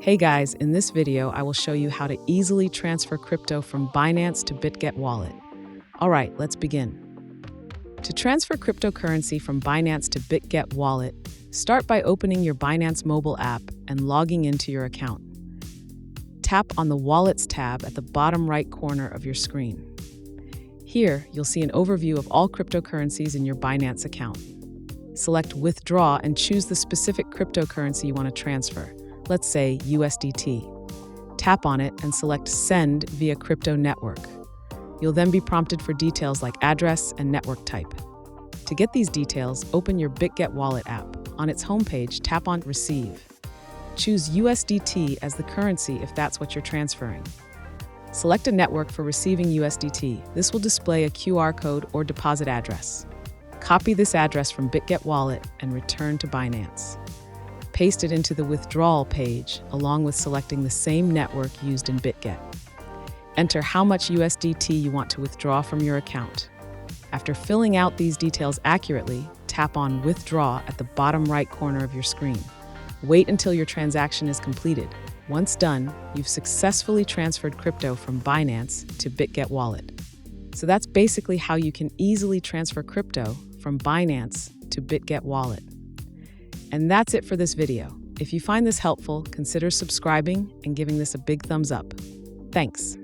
Hey guys, in this video, I will show you how to easily transfer crypto from Binance to Bitget wallet. All right, let's begin. To transfer cryptocurrency from Binance to Bitget wallet, start by opening your Binance mobile app and logging into your account. Tap on the Wallets tab at the bottom right corner of your screen. Here, you'll see an overview of all cryptocurrencies in your Binance account. Select Withdraw and choose the specific cryptocurrency you want to transfer. Let's say USDT. Tap on it and select Send via Crypto Network. You'll then be prompted for details like address and network type. To get these details, open your Bitget wallet app. On its homepage, tap on Receive. Choose USDT as the currency if that's what you're transferring. Select a network for receiving USDT. This will display a QR code or deposit address. Copy this address from Bitget wallet and return to Binance. Paste it into the Withdrawal page, along with selecting the same network used in Bitget. Enter how much USDT you want to withdraw from your account. After filling out these details accurately, tap on Withdraw at the bottom right corner of your screen. Wait until your transaction is completed. Once done, you've successfully transferred crypto from Binance to Bitget wallet. So that's basically how you can easily transfer crypto from Binance to Bitget wallet. And that's it for this video. If you find this helpful, consider subscribing and giving this a big thumbs up. Thanks.